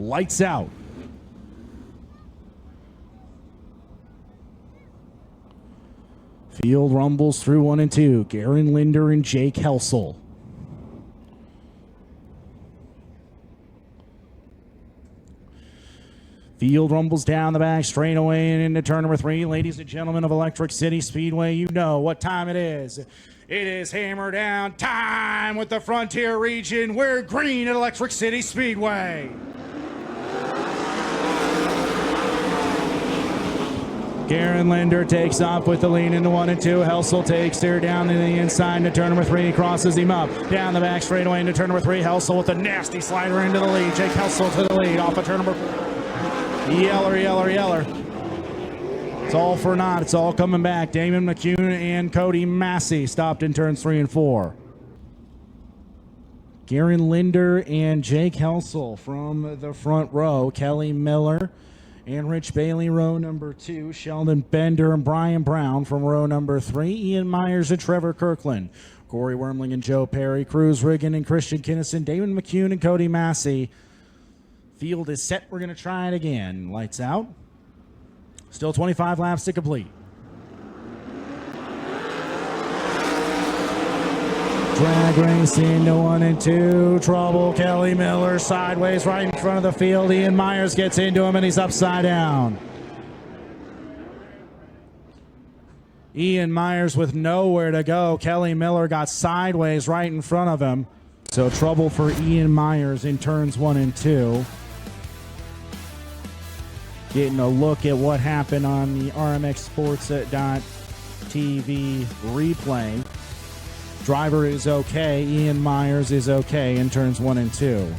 Lights out. Field rumbles through 1 and 2. Garen Linder and Jake Helsel. Field rumbles down the back straightaway and into turn number 3. Ladies and gentlemen of Electric City Speedway, you know what time it is. It is hammer down time with the Frontier Region. We're green at Electric City Speedway. Garen Linder takes off with the lead into 1 and 2. Helsel takes her down to the inside into turn number 3. Crosses him up. Down the back straightaway into turn number 3. Helsel with a nasty slider into the lead. Jake Helsel to the lead off of turn number 4. Yeller. It's all for naught. It's all coming back. Damon McCune and Cody Massey stopped in turns 3 and 4. Garen Linder and Jake Helsel from the front row. Kelly Miller and Rich Bailey, row number 2. Sheldon Bender and Brian Brown from row number 3. Ian Myers and Trevor Kirkland. Corey Wormling and Joe Perry. Cruz Riggin and Christian Kinnison. Damon McCune and Cody Massey. Field is set. We're going to try it again. Lights out. Still 25 laps to complete. Drag race into 1 and 2. Trouble. Kelly Miller sideways right in front of the field. Ian Myers gets into him and he's upside down. Ian Myers with nowhere to go. Kelly Miller got sideways right in front of him. So trouble for Ian Myers in turns 1 and 2. Getting a look at what happened on the RMX Sports.TV replay. Driver is okay. Ian Myers is okay in turns 1 and 2.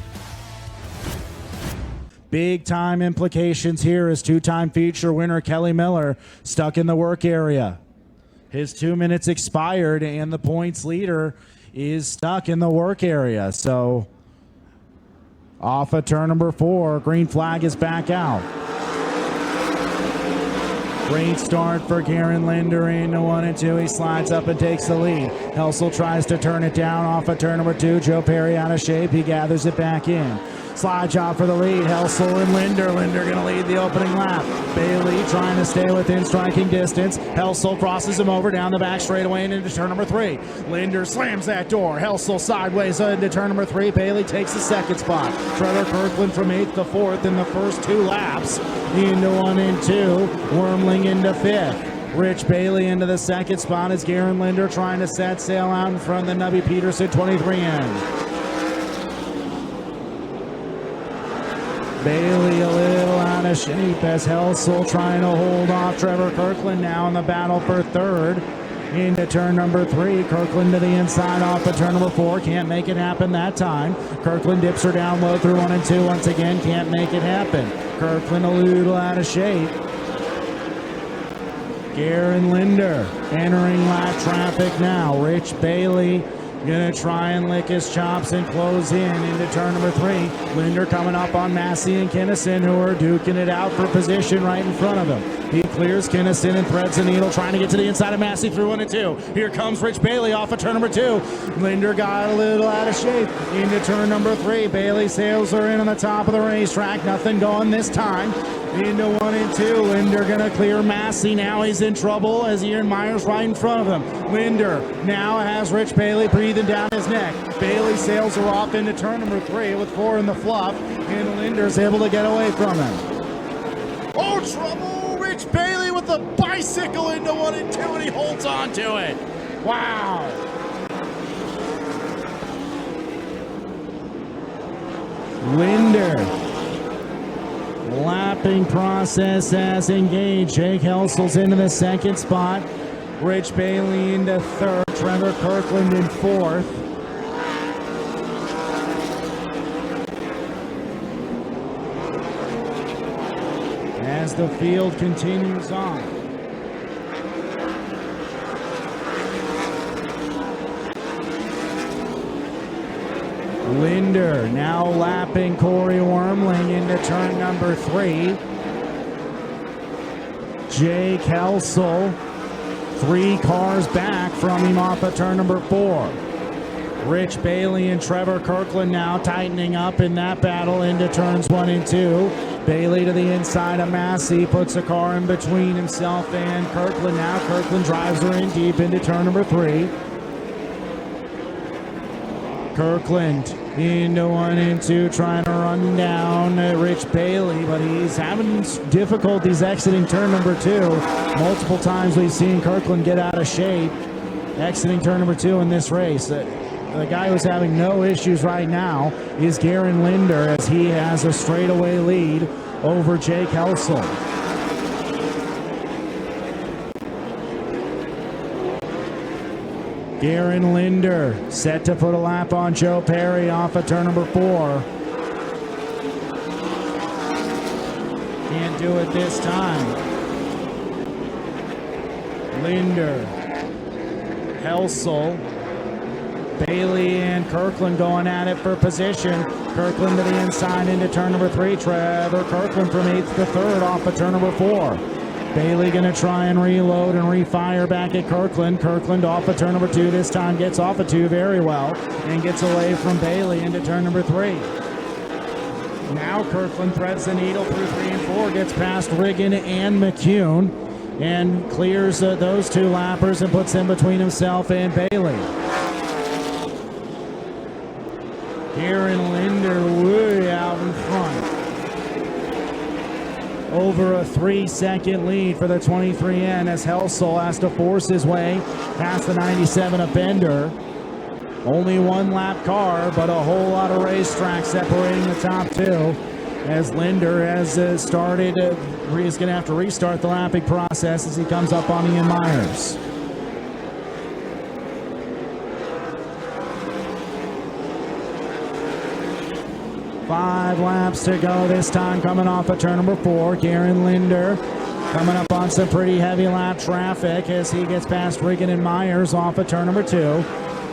Big time implications here as two-time feature winner Kelly Miller stuck in the work area. His 2 minutes expired and the points leader is stuck in the work area. So off of turn number 4, green flag is back out. Great start for Garen Linder into 1 and 2. He slides up and takes the lead. Helsel tries to turn it down off of turn number 2. Joe Perry out of shape. He gathers it back in. Slide job for the lead. Helsel and Linder. Linder going to lead the opening lap. Bailey trying to stay within striking distance. Helsel crosses him over down the back straightaway and into turn number 3. Linder slams that door. Helsel sideways into turn number 3. Bailey takes the second spot. Trevor Kirkland from 8th to 4th in the first 2 laps. Into 1 and 2. Wormling into 5th. Rich Bailey into the second spot as Garen Linder trying to set sail out in front of the Nubby Peterson 23 end. Bailey a little out of shape as Helsel trying to hold off Trevor Kirkland now in the battle for 3rd. Into turn number 3. Kirkland to the inside off of turn number 4. Can't make it happen that time. Kirkland dips her down low through 1 and 2 once again. Can't make it happen. Kirkland a little out of shape. Garen Linder entering lap traffic now. Rich Bailey gonna try and lick his chops and close in into turn number 3. Linder coming up on Massey and Kinnison, who are duking it out for position right in front of him. He clears Kinnison and threads the needle, trying to get to the inside of Massey through 1 and 2. Here comes Rich Bailey off of turn number 2. Linder got a little out of shape into turn number 3. Bailey sails her in on the top of the racetrack. Nothing going this time. Into 1 and 2. Linder gonna clear Massey. Now he's in trouble as Ian Myers right in front of him. Linder now has Rich Bailey breathing down his neck. Bailey sails her off into turn number 3 with 4 in the fluff, and Linder's able to get away from him. Oh, trouble! Rich Bailey with the bicycle into 1 and 2, and he holds on to it. Wow! Linder. Lapping process has engaged. Jake Helsel's into the second spot. Rich Bailey into 3rd. Trevor Kirkland in 4th. As the field continues on. Linder now lapping Corey Wormling into turn number 3. Jake Helsel 3 cars back from him off of turn number 4. Rich Bailey and Trevor Kirkland now tightening up in that battle into turns 1 and 2. Bailey to the inside of Massey, puts a car in between himself and Kirkland. Now Kirkland drives her in deep into turn number 3. Kirkland into 1 and 2, trying to run down Rich Bailey, but he's having difficulties exiting turn number 2. Multiple times we've seen Kirkland get out of shape exiting turn number 2 in this race. The guy who's having no issues right now is Garen Linder, as he has a straightaway lead over Jake Helsel. Garen Linder set to put a lap on Joe Perry off of turn number 4. Can't do it this time. Linder, Helsel, Bailey and Kirkland going at it for position. Kirkland to the inside into turn number 3. Trevor Kirkland from 8th to 3rd off of turn number 4. Bailey going to try and reload and refire back at Kirkland. Kirkland off of turn number 2. This time gets off of 2 very well and gets away from Bailey into turn number 3. Now Kirkland threads the needle through 3 and 4, gets past Riggin and McCune, and clears those 2 lappers and puts them between himself and Bailey. Garen Linder way out in front. Over a 3-second lead for the 23N as Helsel has to force his way past the 97 of Bender. Only 1 lap car, but a whole lot of racetrack separating the top 2. As Linder has started, he's going to have to restart the lapping process as he comes up on Ian Myers. 5 laps to go this time, coming off of turn number 4. Garen Linder coming up on some pretty heavy lap traffic as he gets past Riggin and Myers off of turn number 2.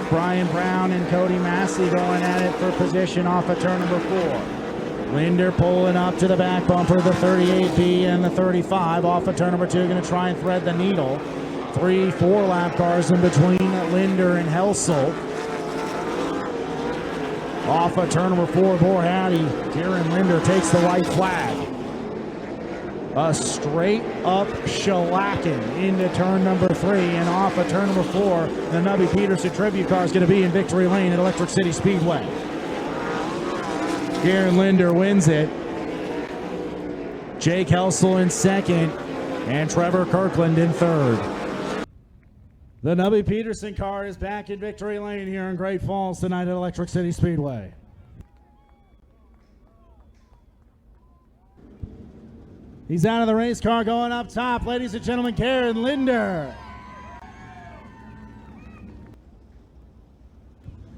Brian Brown and Cody Massey going at it for position off of turn number 4. Linder pulling up to the back bumper, the 38B and the 35 off of turn number 2, going to try and thread the needle. 3-4 lap cars in between Linder and Helsel. Off of turn number 4, boy howdy, Garen Linder takes the white flag. A straight up shellacking into turn number 3, and off of turn number 4, the Nubby Peterson tribute car is going to be in victory lane at Electric City Speedway. Garen Linder wins it. Jake Helsel in 2nd, and Trevor Kirkland in 3rd. The Nubby Peterson car is back in victory lane here in Great Falls tonight at Electric City Speedway. He's out of the race car, going up top. Ladies and gentlemen, Garen Linder.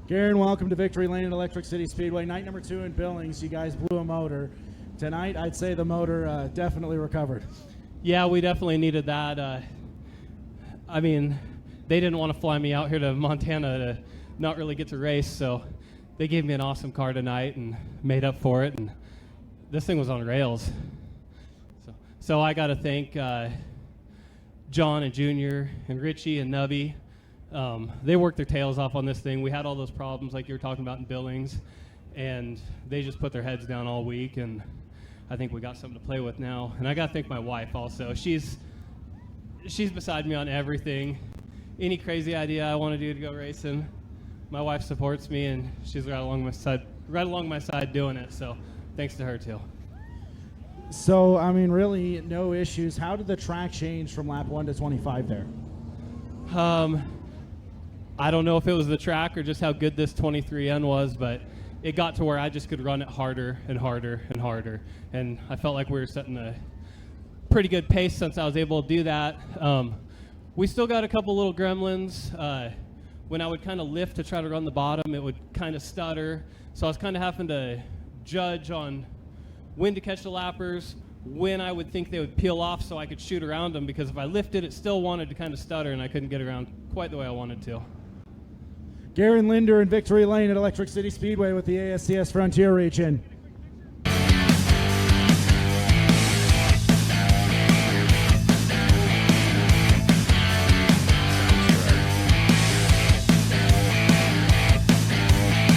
Garen, welcome to victory lane at Electric City Speedway. Night number 2 in Billings. You guys blew a motor. Tonight, I'd say the motor definitely recovered. Yeah, we definitely needed that. I mean, they didn't want to fly me out here to Montana to not really get to race, so they gave me an awesome car tonight and made up for it, and this thing was on rails. So I got to thank John and Junior and Richie and Nubby. They worked their tails off on this thing. We had all those problems like you were talking about in Billings, and they just put their heads down all week, and I think we got something to play with now. And I got to thank my wife also. She's beside me on everything. Any crazy idea I want to do to go racing, my wife supports me, and she's right along my side doing it. So thanks to her too. So, I mean, really no issues. How did the track change from lap 1 to 25 there? I don't know if it was the track or just how good this 23N was, but it got to where I just could run it harder and harder and harder. And I felt like we were setting a pretty good pace since I was able to do that. We still got a couple little gremlins. When I would kind of lift to try to run the bottom, it would kind of stutter. So I was kind of having to judge on when to catch the lappers, when I would think they would peel off so I could shoot around them, because if I lifted, it still wanted to kind of stutter and I couldn't get around quite the way I wanted to. Garen Linder in victory lane at Electric City Speedway with the ASCS Frontier Region.